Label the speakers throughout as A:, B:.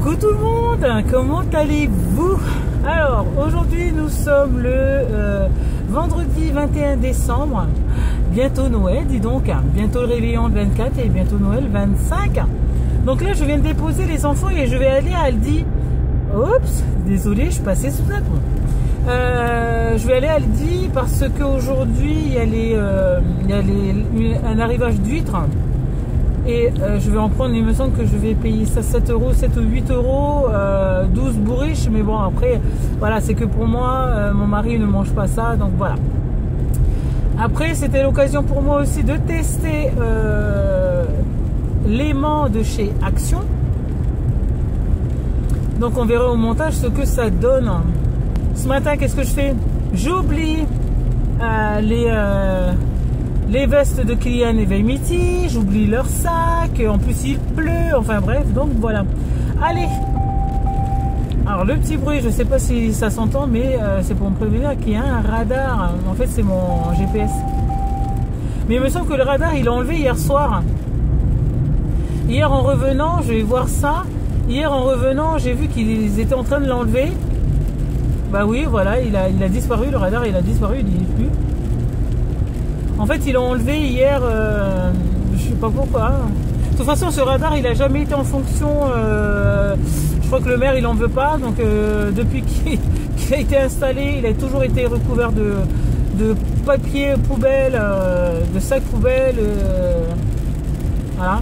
A: Coucou tout le monde, comment allez-vous? Alors aujourd'hui nous sommes le vendredi 21 décembre, bientôt Noël, dis donc, bientôt le réveillon le 24 et bientôt Noël le 25. Donc là je viens de déposer les enfants et je vais aller à Aldi. Oups, désolé, je suis passée sous la pont. Je vais aller à Aldi parce qu'aujourd'hui il y a un arrivage d'huîtres. Et je vais en prendre, il me semble que je vais payer ça 7 euros, 7 ou 8 euros, 12 bourriches. Mais bon, après, voilà, c'est que pour moi, mon mari ne mange pas ça, donc voilà. Après, c'était l'occasion pour moi aussi de tester l'aimant de chez Action. Donc on verra au montage ce que ça donne. Ce matin, qu'est-ce que je fais? J'oublie les vestes de Kylian et Vemity, j'oublie leur sac, en plus il pleut, enfin bref, donc voilà. Allez. Alors le petit bruit, je sais pas si ça s'entend, mais c'est pour me prévenir qu'il y a un radar. En fait c'est mon GPS. Mais il me semble que le radar il l'a enlevé hier soir. Hier en revenant, je vais voir ça. Hier en revenant, j'ai vu qu'ils étaient en train de l'enlever. Bah oui, voilà, il a disparu, le radar il a disparu, il n'y est plus. En fait, ils l'ont enlevé hier, je sais pas pourquoi. De toute façon, ce radar, il a jamais été en fonction. Je crois que le maire, il en veut pas. Donc, depuis qu'il a été installé, il a toujours été recouvert de papier poubelle, de sacs poubelle. Voilà.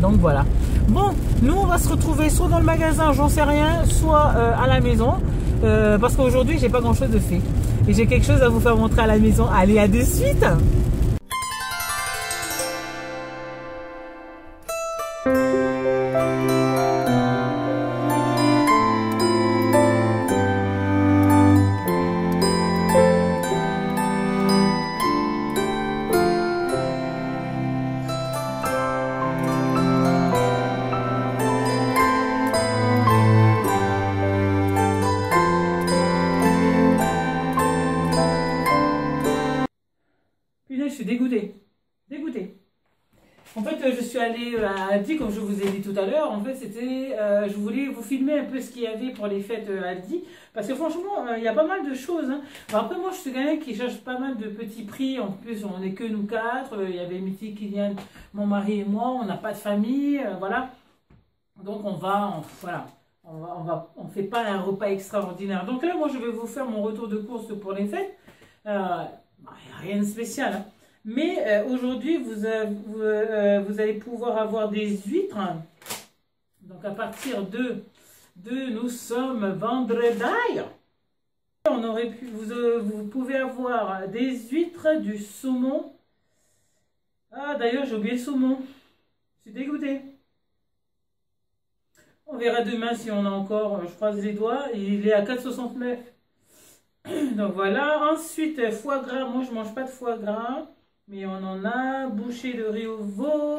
A: Donc, voilà. Bon, nous, on va se retrouver soit dans le magasin, j'en sais rien, soit à la maison. Parce qu'aujourd'hui, j'ai pas grand-chose de fait. Et j'ai quelque chose à vous faire montrer à la maison. Allez, à de suite! Je suis dégoûtée. En fait, je suis allée à Aldi, comme je vous ai dit tout à l'heure. En fait, c'était, je voulais vous filmer un peu ce qu'il y avait pour les fêtes Aldi. Parce que franchement, il y a pas mal de choses. Hein. Bon, après, moi, je suis quelqu'un qui cherche pas mal de petits prix. En plus, on n'est que nous quatre. Il y avait Mitty, Kylian, mon mari et moi. On n'a pas de famille. Voilà. Donc, voilà. On fait pas un repas extraordinaire. Donc là, moi, je vais vous faire mon retour de course pour les fêtes. Il n'y a rien de spécial. Hein. Mais aujourd'hui, vous allez pouvoir avoir des huîtres. Donc à partir de nous sommes vendredi. Vous pouvez avoir des huîtres, du saumon. Ah d'ailleurs, j'ai oublié le saumon. Je suis dégoûtée. On verra demain si on a encore, je croise les doigts. Il est à 4,69. Donc voilà. Ensuite, foie gras. Moi, je mange pas de foie gras. Mais on en a, bouchée de riz au veau.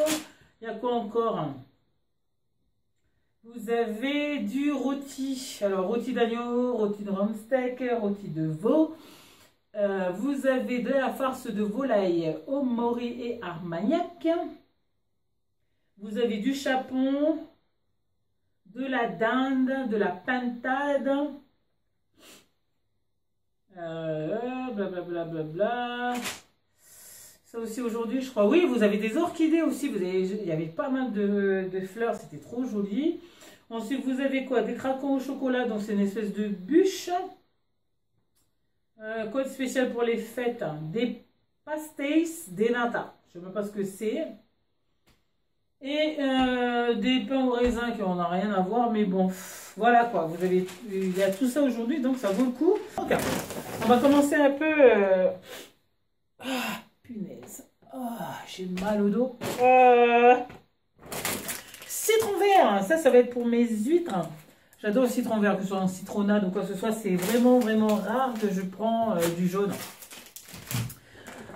A: Il y a quoi encore? Vous avez du rôti. Alors, rôti d'agneau, rôti de rumsteak, rôti de veau. Vous avez de la farce de volaille au mori et armagnac. Vous avez du chapon, de la dinde, de la pintade. Blablabla. Bla. Ça aussi aujourd'hui, je crois. Oui, vous avez des orchidées aussi. Il y avait pas mal de fleurs. C'était trop joli. Ensuite, vous avez quoi? Des craquants au chocolat. Donc, c'est une espèce de bûche. Quoi de spécial pour les fêtes? Des pastéis des nata. Je ne sais même pas ce que c'est. Et des pains au raisin qui n'en a rien à voir. Mais bon, voilà quoi. Il y a tout ça aujourd'hui. Donc, ça vaut le coup. Okay. On va commencer un peu... Punaise. Oh, j'ai mal au dos. Citron vert. Ça va être pour mes huîtres. J'adore le citron vert, que ce soit en citronnade ou quoi que ce soit. C'est vraiment, vraiment rare que je prends du jaune.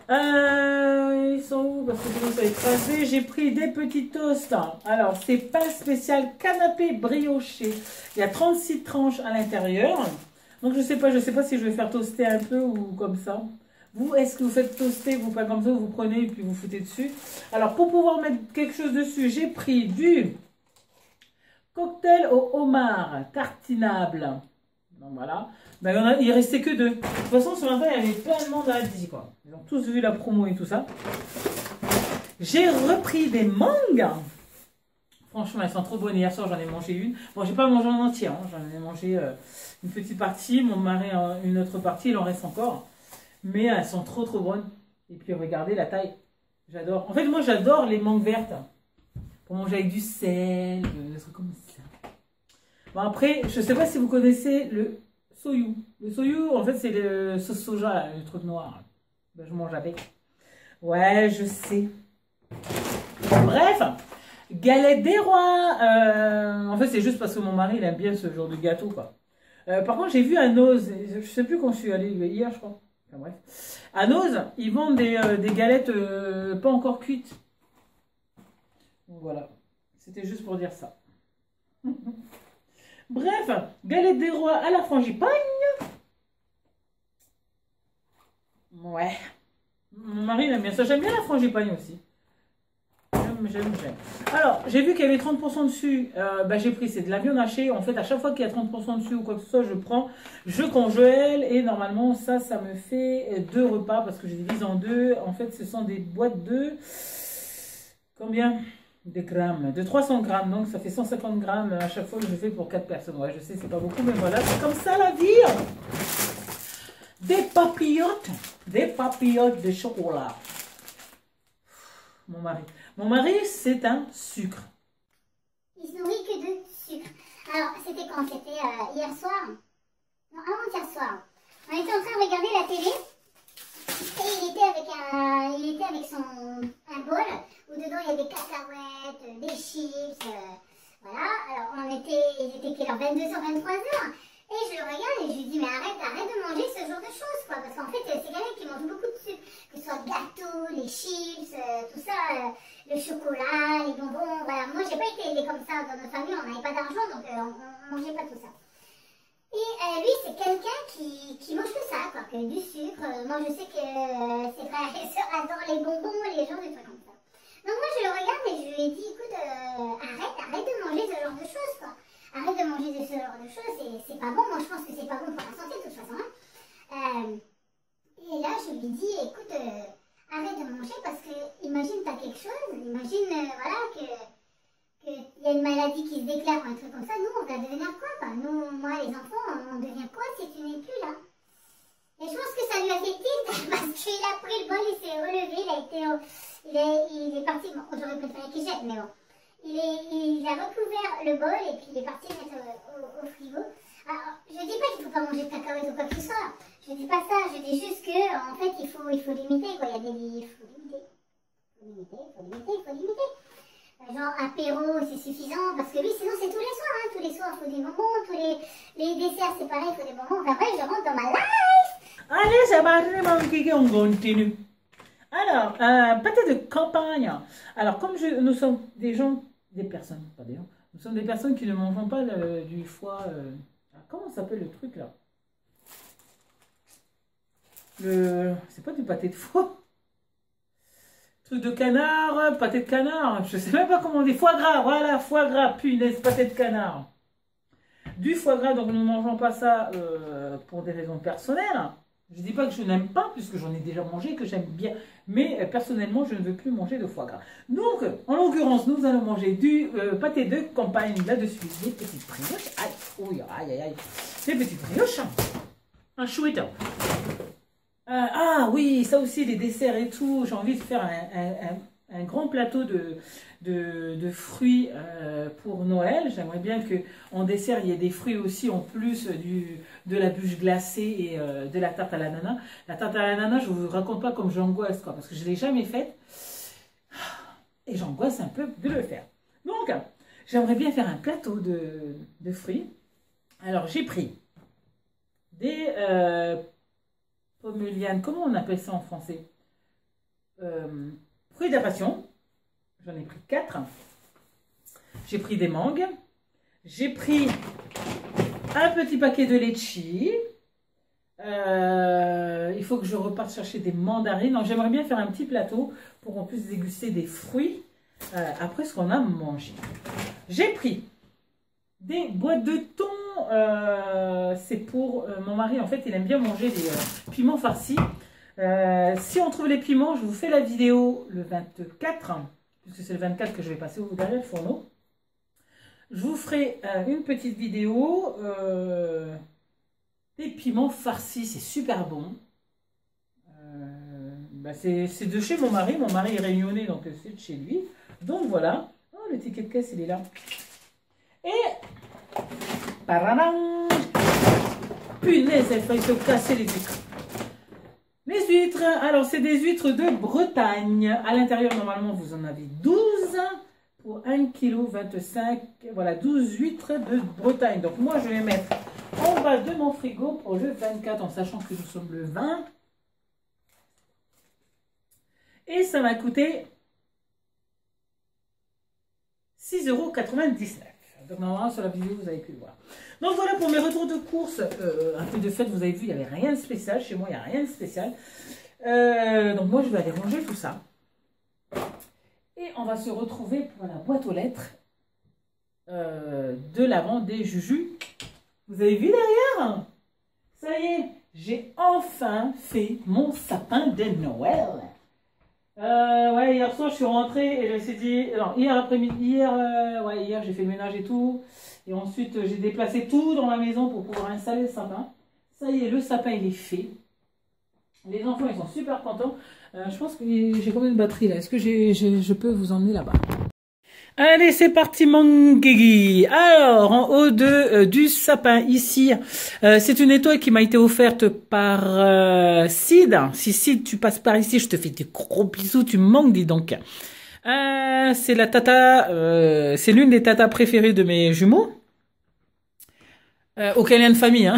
A: Ils sont où? Parce que sinon ça va écraser. J'ai pris des petits toasts. Alors, c'est pain spécial canapé brioché. Il y a 36 tranches à l'intérieur. Donc, je sais pas si je vais faire toaster un peu ou comme ça. Vous, est-ce que vous faites toaster, vous pas comme ça, vous prenez et puis vous foutez dessus. Alors, pour pouvoir mettre quelque chose dessus, j'ai pris du Cocktail au homard, tartinable. Donc voilà. Ben, il restait que 2. De toute façon, ce matin, il y avait plein de monde à Aldi, quoi. Ils ont tous vu la promo et tout ça. J'ai repris des mangues. Franchement, elles sont trop bonnes. Hier soir, j'en ai mangé une. Bon, j'ai pas mangé en entier. Hein. J'en ai mangé une petite partie. Mon mari, une autre partie. Il en reste encore. Mais elles sont trop, trop bonnes. Et puis, regardez la taille. J'adore. En fait, moi, j'adore les mangues vertes. Pour manger avec du sel, des trucs comme ça. Bon, après, je sais pas si vous connaissez le soyou. Le soyou, en fait, c'est le sauce soja, là, le truc noir. Ben, je mange avec. Ouais, je sais. Bref, galette des rois. En fait, c'est juste parce que mon mari, il aime bien ce genre de gâteau, quoi. Par contre, j'ai vu à Noz, je sais plus quand je suis allée, hier, je crois. Enfin, bref. À Noz, ils vendent des galettes pas encore cuites. Donc voilà, c'était juste pour dire ça. Bref, galette des rois à la frangipane. Ouais. Mon mari aime bien ça. J'aime bien la frangipane aussi. J'aime. Alors, j'ai vu qu'il y avait 30% dessus. Bah, j'ai pris, c'est de la viande hachée. En fait, à chaque fois qu'il y a 30% dessus ou quoi que ce soit, je prends, je congèle. Et normalement, ça me fait 2 repas parce que je divise en 2. En fait, ce sont des boîtes de... Combien? Des grammes, de 300 grammes, donc ça fait 150 grammes à chaque fois que je fais pour 4 personnes. Ouais, je sais, c'est pas beaucoup, mais voilà, c'est comme ça la vie. Des papillotes de chocolat. Mon mari, c'est un sucre.
B: Il se nourrit que de sucre. Alors, c'était quand? C'était hier soir? Non, avant-hier soir. On était en train de regarder la télé. Et il était avec un bol où dedans il y avait des cacahuètes, des chips, voilà. Alors il était quelle heure? 22h, 23h. Et je le regarde et je lui dis mais arrête de manger ce genre de choses, quoi. Parce qu'en fait c'est quelqu'un qui mange beaucoup de sucre. Que ce soit le gâteau, les chips, tout ça, le chocolat, les bonbons. Voilà. Moi j'ai pas été élevée comme ça dans notre famille, on n'avait pas d'argent donc on mangeait pas tout ça. Et lui, c'est quelqu'un qui mange que ça, quoi, que du sucre. Moi, je sais que ses frères et sœurs adorent les bonbons, les gens, des trucs comme ça. Donc moi, je le regarde et je lui ai dit, écoute, arrête de manger ce genre de choses, quoi. Arrête de manger ce genre de choses, c'est pas bon. Moi, je pense que c'est pas bon pour la santé, de toute façon. Hein. Et là, je lui dis, écoute, arrête de manger parce que, imagine, t'as quelque chose, imagine, voilà, qu'il y a une maladie qui se déclare ou un truc comme ça, nous, on va devenir quoi? Nous, moi, les enfants, on devient quoi si tu n'es plus là? Et je pense que ça lui a fait tilt parce qu'il a pris le bol, il s'est relevé, il est parti, bon, j'aurais préféré qu'il jette, mais bon. Il a recouvert le bol et puis il est parti le mettre au frigo. Alors, je dis pas qu'il ne faut pas manger de cacahuètes ou quoi que ce soit. Je dis pas ça, je dis juste que, en fait, il faut limiter, quoi. Il y a des... Il faut limiter. Genre apéro, c'est suffisant, parce que lui, sinon, c'est tous les soirs, hein. Tous les soirs, il faut des bonbons, les desserts, c'est pareil, il faut des bonbons. Enfin, bref, je rentre dans ma life.
A: Allez, c'est parti, mon kiki, on continue. Alors, pâté de campagne. Alors, comme nous sommes nous sommes des personnes qui ne mangeons pas du foie. Comment s'appelle le truc là? C'est pas du pâté de foie. Truc de canard, pâté de canard. Je sais même pas comment on dit. Foie gras, voilà, foie gras, punaise, pâté de canard. Du foie gras, donc nous ne mangeons pas ça pour des raisons personnelles. Je ne dis pas que je n'aime pas, puisque j'en ai déjà mangé, que j'aime bien. Mais personnellement, je ne veux plus manger de foie gras. Donc, en l'occurrence, nous allons manger du pâté de campagne là-dessus. Des petites brioches. Aïe. Des petites brioches. Un chouette. Ah oui, ça aussi, les desserts et tout. J'ai envie de faire un grand plateau de fruits pour Noël. J'aimerais bien qu'en dessert, il y ait des fruits aussi en plus de la bûche glacée et de la tarte à l'ananas. La tarte à l'ananas, je ne vous raconte pas comme j'angoisse, quoi, parce que je ne l'ai jamais faite. Et j'angoisse un peu de le faire. Donc, j'aimerais bien faire un plateau de fruits. Alors, j'ai pris des pomélianes, comment on appelle ça en français? Fruits de la passion. J'en ai pris 4. J'ai pris des mangues. J'ai pris un petit paquet de litchi. Il faut que je reparte chercher des mandarines. Donc j'aimerais bien faire un petit plateau pour qu'on puisse déguster des fruits après ce qu'on a mangé. J'ai pris des boîtes de thon. C'est pour mon mari. En fait, il aime bien manger des piments farcis. Si on trouve les piments, je vous fais la vidéo le 24, puisque c'est le 24 que je vais passer au derrière le fourneau. Je vous ferai une petite vidéo des piments farcis. C'est super bon. C'est de chez mon mari. Mon mari est réunionnais, donc c'est de chez lui. Donc voilà. Oh, le ticket de caisse, il est là. Et... Paradam, punaise, elle failli se casser les huîtres. Les huîtres, alors c'est des huîtres de Bretagne. À l'intérieur, normalement, vous en avez 12 pour 1,25 kg. Voilà, 12 huîtres de Bretagne. Donc moi, je vais mettre en bas de mon frigo pour le 24, en sachant que nous sommes le 20. Et ça m'a coûté 6,99 €. Donc normalement sur la vidéo vous avez pu le voir. Donc voilà pour mes retours de course. Un peu de fête, vous avez vu, il n'y avait rien de spécial. Chez moi, il n'y a rien de spécial. Donc moi je vais aller ranger tout ça. Et on va se retrouver pour la boîte aux lettres de l'avant des Juju. Vous avez vu derrière? Ça y est, j'ai enfin fait mon sapin de Noël. Ouais, hier soir je suis rentrée et je me suis dit, non, hier après-midi, hier j'ai fait le ménage et tout, et ensuite j'ai déplacé tout dans la maison pour pouvoir installer le sapin. Ça y est, le sapin il est fait. Les enfants ils sont super contents. Je pense que j'ai combien de batterie là? Est-ce que je peux vous emmener là-bas? Allez, c'est parti mon guigui. Alors, en haut du sapin, ici, c'est une étoile qui m'a été offerte par Sid. Si Sid, tu passes par ici, je te fais des gros bisous, tu me manques, dis donc. C'est la tata, c'est l'une des tatas préférées de mes jumeaux. Auquel lien de famille, hein.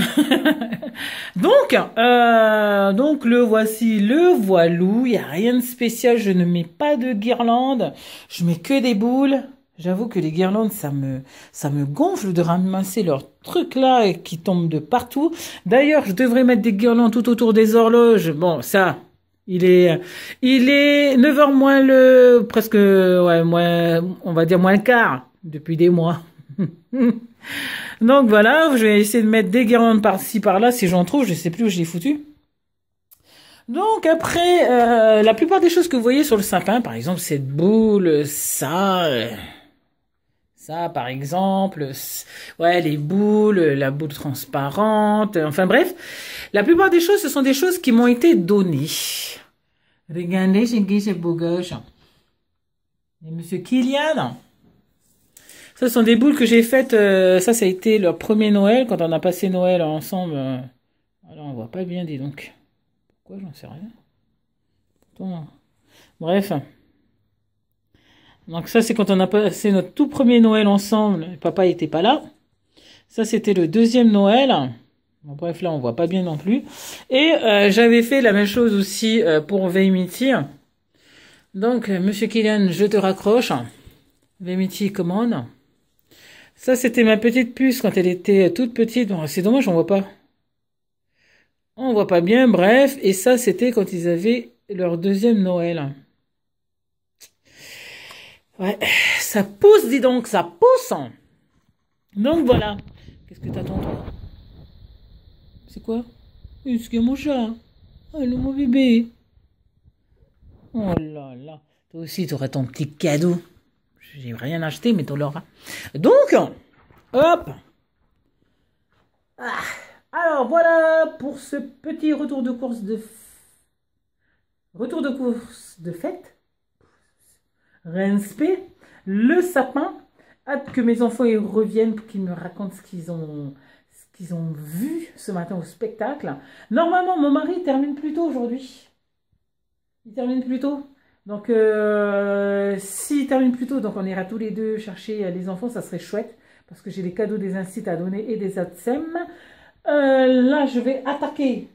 A: donc le voici, le voilou. Il n'y a rien de spécial. Je ne mets pas de guirlande. Je mets que des boules. J'avoue que les guirlandes, ça me gonfle de ramasser leurs trucs là qui tombent de partout. D'ailleurs, je devrais mettre des guirlandes tout autour des horloges. Bon, ça, il est 9h moins presque, ouais, moins, on va dire moins le quart depuis des mois. Donc voilà, je vais essayer de mettre des guirlandes par-ci par-là si j'en trouve, je sais plus où je l'ai foutu. Donc après, la plupart des choses que vous voyez sur le sapin, par exemple cette boule, ça par exemple, ouais les boules, la boule transparente, enfin bref, la plupart des choses ce sont des choses qui m'ont été données. Regardez, c'est qui ce beau gosse? Et Monsieur Kylian. Ce sont des boules que j'ai faites, ça a été leur premier Noël, quand on a passé Noël ensemble. Alors on voit pas bien, dis donc. Pourquoi, j'en sais rien. Attends. Bref. Donc ça c'est quand on a passé notre tout premier Noël ensemble, papa était pas là. Ça c'était le deuxième Noël. Bon, bref, là on voit pas bien non plus. Et j'avais fait la même chose aussi pour Veimiti. Donc, Monsieur Kylian, je te raccroche. Veimiti commande. Ça, c'était ma petite puce quand elle était toute petite. Bon, c'est dommage, on voit pas. On voit pas bien, bref. Et ça, c'était quand ils avaient leur deuxième Noël. Ouais, ça pousse, dis donc, ça pousse. Donc, voilà. Qu'est-ce que t'attends, toi? C'est quoi? C'est mon chat. Oh, le mon bébé. Oh là là. Toi aussi, t'auras ton petit cadeau. J'ai rien acheté, mais tu l'auras. Donc, hop. Alors, voilà pour ce petit retour de course de fête. Respect. Le sapin. Hâte que mes enfants y reviennent pour qu'ils me racontent ce qu'ils ont vu ce matin au spectacle. Normalement, mon mari termine plus tôt aujourd'hui. Il termine plus tôt. Donc, s'il termine plus tôt, donc on ira tous les deux chercher les enfants, ça serait chouette, parce que j'ai des cadeaux des incits à donner et des ATSEM. Là, je vais attaquer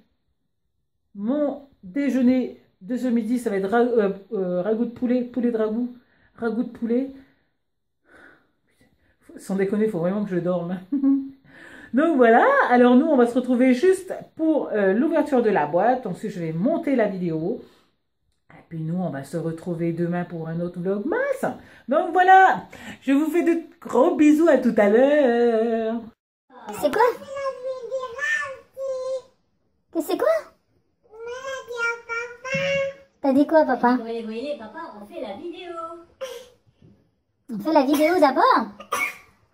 A: mon déjeuner de ce midi, ça va être ragoût de poulet, ragoût de poulet. Sans déconner, il faut vraiment que je dorme. Donc voilà, alors nous, on va se retrouver juste pour l'ouverture de la boîte. Ensuite, je vais monter la vidéo. Et puis nous, on va se retrouver demain pour un autre vlogmas. Donc voilà, je vous fais de gros bisous, à tout à l'heure.
B: C'est quoi? Que c'est quoi? T'as dit quoi, papa?
C: Voyez, papa, on fait la vidéo.
B: On fait la vidéo d'abord?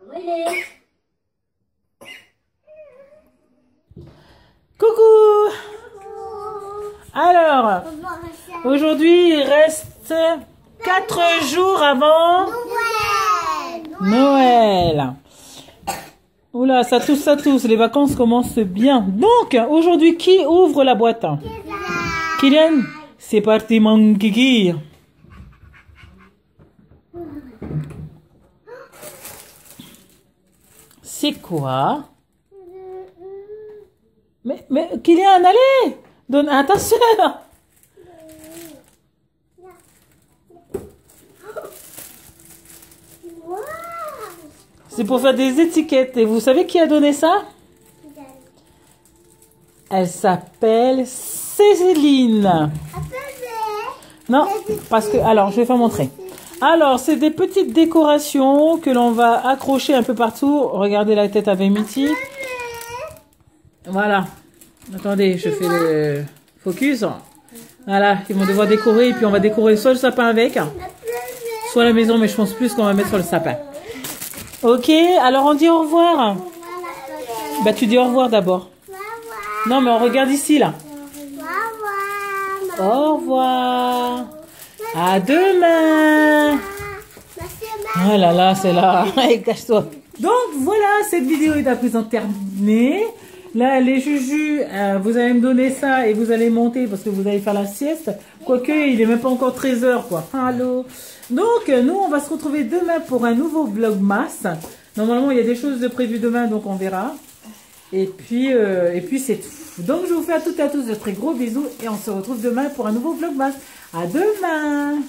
C: Voyez.
A: Coucou! Alors, aujourd'hui, il reste 4 jours avant Noël. Oula, ça tousse, les vacances commencent bien. Donc, aujourd'hui, qui ouvre la boîte? Kylian? C'est parti, mon kiki. C'est quoi? Mais Kylian, allez! Donne à ta soeur! C'est pour faire des étiquettes. Et vous savez qui a donné ça? Elle s'appelle Céline. Non, parce que... Alors, je vais faire montrer. Alors, c'est des petites décorations que l'on va accrocher un peu partout. Regardez la tête à Vemity. Voilà. Attendez, je fais le focus. Voilà, ils vont devoir décorer. Et puis, on va décorer soit le sapin avec, soit la maison. Mais je pense plus qu'on va mettre sur le sapin. Ok, alors on dit au revoir. Bah, tu dis au revoir d'abord. Non, mais on regarde ici, là. Au revoir. À demain. Oh là là, c'est là. Allez, cache-toi. Donc voilà, cette vidéo est à présent terminée. Là, les jujus, vous allez me donner ça et vous allez monter parce que vous allez faire la sieste. Quoique, il est même pas encore 13 h, quoi. Allô. Donc, nous, on va se retrouver demain pour un nouveau vlogmas. Normalement, il y a des choses de prévues demain, donc on verra. Et puis c'est tout. Donc, je vous fais à toutes et à tous de très gros bisous et on se retrouve demain pour un nouveau vlogmas. À demain!